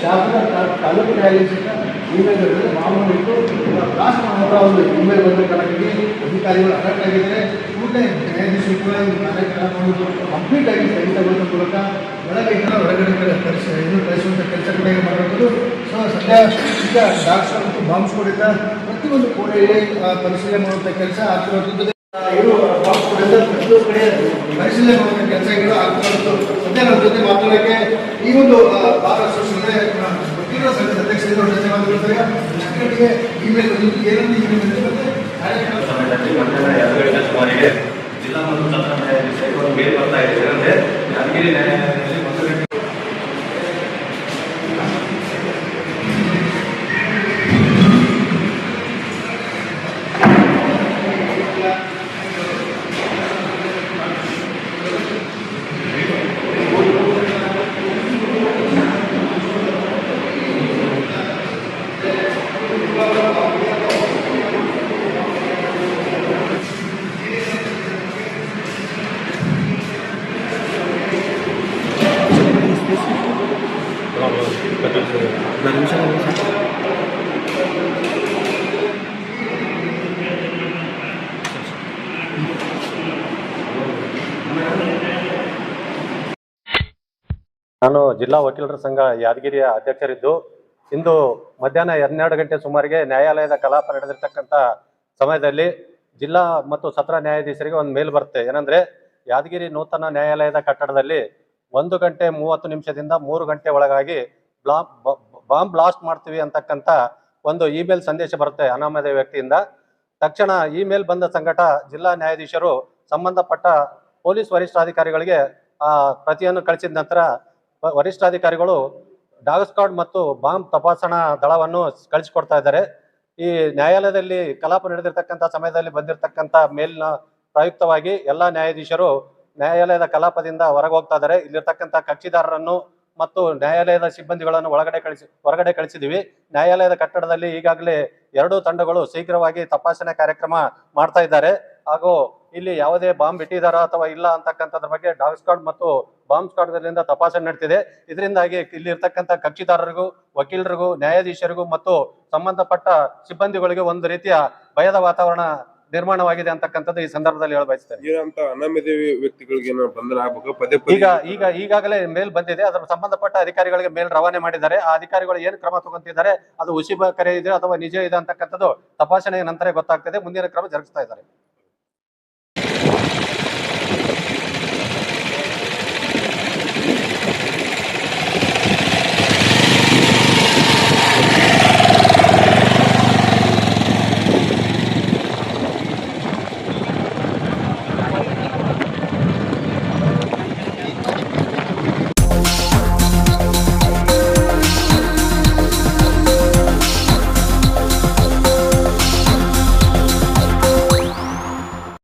ಶಾಸನ ತಾಲೂಕು ನ್ಯಾಯಾಧೀಶರ ಇಮೇಲ್ ಮಾಮೂಲು ಇಟ್ಟು ರಾಷ್ಟ್ರ ಒಂದು ಇಮೇಲ್ ಬಂದ ಕಾರಣಕ್ಕೆ ಅಧಿಕಾರಿಗಳು ಅಲರ್ಟ್ ಆಗಿದ್ದಾರೆ. ಕೂಡಲೇ ನ್ಯಾಯಾಧೀಶರು ಕೂಡ ಕಾರ್ಯಕ್ರಮ ಕಂಪ್ಲೀಟ್ ಆಗಿ ಸ್ಥಗಿತಗೊಳಿಸುವ ಮೂಲಕ ಒಳಗಡೆ ಕಳಿಸುವಂಥ ಕೆಲಸ ಕೂಡ ಮಾಡಬಹುದು. ಸೊ ಸದ್ಯ ಈಗ ಡಾಕ್ಟರ್ ಮತ್ತು ಬಾಂಬ್ಸ್ ಕೊಡಿದ್ದ ಪ್ರತಿಯೊಂದು ಕೋಣೆಯಲ್ಲಿ ಪರಿಶೀಲನೆ ಮಾಡುವಂಥ ಕೆಲಸ ಆಗ್ತಿರುತ್ತದೆ. ಇವರು ಬಾಂಬ್ಸ್ ಕೊಡಿದ್ದ ಪ್ರತಿಯೊಂದು ಕಡೆ ಪರಿಶೀಲನೆ ಮಾಡುವಂಥ ಕೆಲಸಗಳು ಆಗ್ತಿರೋದು. ಸದ್ಯ ನಮ್ಮ ಜೊತೆ ಮಾತಾಡೋಕ್ಕೆ ಈ ಒಂದು ಭಾರ ಸೃಷ್ಟಿಸಿದೆ ವಕೀಲರ ಸಂಘದ ಅಧ್ಯಕ್ಷರಿಂದ ಧನ್ಯವಾದಗಳು. ಇಮೇಲ್ ಬಂದಿದ್ದು ಏನಂತ ಇಮೇಲ್ ಸುಮಾರಿಗೆ ಜಿಲ್ಲಾ ಮತ್ತು ಸತ್ರ ನ್ಯಾಯಾಧೀಶರಿಗೆ ಒಂದು ಮೇಲ್ ಬರ್ತಾ ಇದೆ. ಅಂದರೆ ಯಾದಗಿರಿ ನ್ಯಾಯಾಲಯದಲ್ಲಿ ಒಂದು ಗಂಟೆ ನಾನು ಜಿಲ್ಲಾ ವಕೀಲರ ಸಂಘ ಯಾದಗಿರಿಯ ಅಧ್ಯಕ್ಷರಿದ್ದು, ಇಂದು ಮಧ್ಯಾಹ್ನ 12 ಗಂಟೆ ಸುಮಾರಿಗೆ ನ್ಯಾಯಾಲಯದ ಕಲಾಪ ನಡೆದಿರ್ತಕ್ಕಂಥ ಸಮಯದಲ್ಲಿ ಜಿಲ್ಲಾ ಮತ್ತು ಸತ್ರ ನ್ಯಾಯಾಧೀಶರಿಗೆ ಒಂದು ಮೇಲ್ ಬರುತ್ತೆ. ಏನಂದ್ರೆ ಯಾದಗಿರಿ ನೂತನ ನ್ಯಾಯಾಲಯದ ಕಟ್ಟಡದಲ್ಲಿ 1 ಗಂಟೆ 30 ನಿಮಿಷದಿಂದ 3 ಗಂಟೆ ಒಳಗಾಗಿ ಬಾಂಬ್ ಬ್ಲಾಸ್ಟ್ ಮಾಡ್ತೀವಿ ಅಂತಕ್ಕಂಥ ಒಂದು ಇಮೇಲ್ ಸಂದೇಶ ಬರುತ್ತೆ ಅನಾಮಧೇಯ ವ್ಯಕ್ತಿಯಿಂದ. ತಕ್ಷಣ ಇಮೇಲ್ ಬಂದ ಸಂಗಟ ಜಿಲ್ಲಾ ನ್ಯಾಯಾಧೀಶರು ಸಂಬಂಧಪಟ್ಟ ಪೊಲೀಸ್ ವರಿಷ್ಠಾಧಿಕಾರಿಗಳಿಗೆ ಪ್ರತಿಯನ್ನು ಕಳಿಸಿದ ನಂತರ ವರಿಷ್ಠಾಧಿಕಾರಿಗಳು ಡಾಗ್ ಸ್ಕ್ವಾಡ್ ಮತ್ತು ಬಾಂಬ್ ತಪಾಸಣಾ ದಳವನ್ನು ಕಳಿಸಿಕೊಡ್ತಾ ಇದ್ದಾರೆ. ಈ ನ್ಯಾಯಾಲಯದಲ್ಲಿ ಕಲಾಪ ನಡೆದಿರ್ತಕ್ಕಂಥ ಸಮಯದಲ್ಲಿ ಬಂದಿರತಕ್ಕಂಥ ಮೇಲಿನ ಪ್ರಯುಕ್ತವಾಗಿ ಎಲ್ಲ ನ್ಯಾಯಾಧೀಶರು ನ್ಯಾಯಾಲಯದ ಕಲಾಪದಿಂದ ಹೊರಗೆ ಹೋಗ್ತಾ ಇದ್ದಾರೆ. ಇಲ್ಲಿರ್ತಕ್ಕಂಥ ಕಕ್ಷಿದಾರರನ್ನು ಮತ್ತು ನ್ಯಾಯಾಲಯದ ಸಿಬ್ಬಂದಿಗಳನ್ನು ಹೊರಗಡೆ ಕಳಿಸಿದ್ದೀವಿ. ನ್ಯಾಯಾಲಯದ ಕಟ್ಟಡದಲ್ಲಿ ಈಗಾಗಲೇ 2 ತಂಡಗಳು ಶೀಘ್ರವಾಗಿ ತಪಾಸಣೆ ಕಾರ್ಯಕ್ರಮ ಮಾಡ್ತಾ ಇದ್ದಾರೆ. ಹಾಗೂ ಇಲ್ಲಿ ಯಾವುದೇ ಬಾಂಬ್ ಇಟ್ಟಿದಾರ ಅಥವಾ ಇಲ್ಲ ಅಂತಕ್ಕಂಥದ್ರ ಬಗ್ಗೆ ಡಾಗ್ ಸ್ಕ್ವಾಡ್ ಮತ್ತು ಬಾಂಬ್ ಸ್ಕ್ವಾಡ್ಗಳಿಂದ ತಪಾಸಣೆ ನಡೆದಿದೆ. ಇದರಿಂದಾಗಿ ಇಲ್ಲಿ ಇರ್ತಕ್ಕಂಥ ಕಕ್ಷಿದಾರರಿಗೂ, ವಕೀಲರಿಗೂ, ನ್ಯಾಯಾಧೀಶರಿಗೂ ಮತ್ತು ಸಂಬಂಧಪಟ್ಟ ಸಿಬ್ಬಂದಿಗಳಿಗೆ ಒಂದು ರೀತಿಯ ಭಯದ ವಾತಾವರಣ ನಿರ್ಮಾಣವಾಗಿದೆ ಅಂತಕ್ಕಂಥದ್ದು ಈ ಸಂದರ್ಭದಲ್ಲಿ ಹೇಳಬಯಸ್ತೇನೆ. ಈಗಾಗಲೇ ಮೇಲ್ ಬಂದಿದೆ. ಅದರ ಸಂಬಂಧಪಟ್ಟ ಅಧಿಕಾರಿಗಳಿಗೆ ಮೇಲ್ ರವಾನೆ ಮಾಡಿದ್ದಾರೆ. ಆ ಅಧಿಕಾರಿಗಳು ಏನು ಕ್ರಮ ತಗೊಂತಿದ್ದಾರೆ, ಅದು ಹುಸಿಬ ಕರೆ ಇದೆ ಅಥವಾ ನಿಜ ಇದೆ ಅಂತಕ್ಕಂಥದ್ದು ತಪಾಸಣೆಯ ನಂತರ ಗೊತ್ತಾಗ್ತದೆ. ಮುಂದಿನ ಕ್ರಮ ಜರುಗಿಸ್ತಾ ಇದ್ದಾರೆ.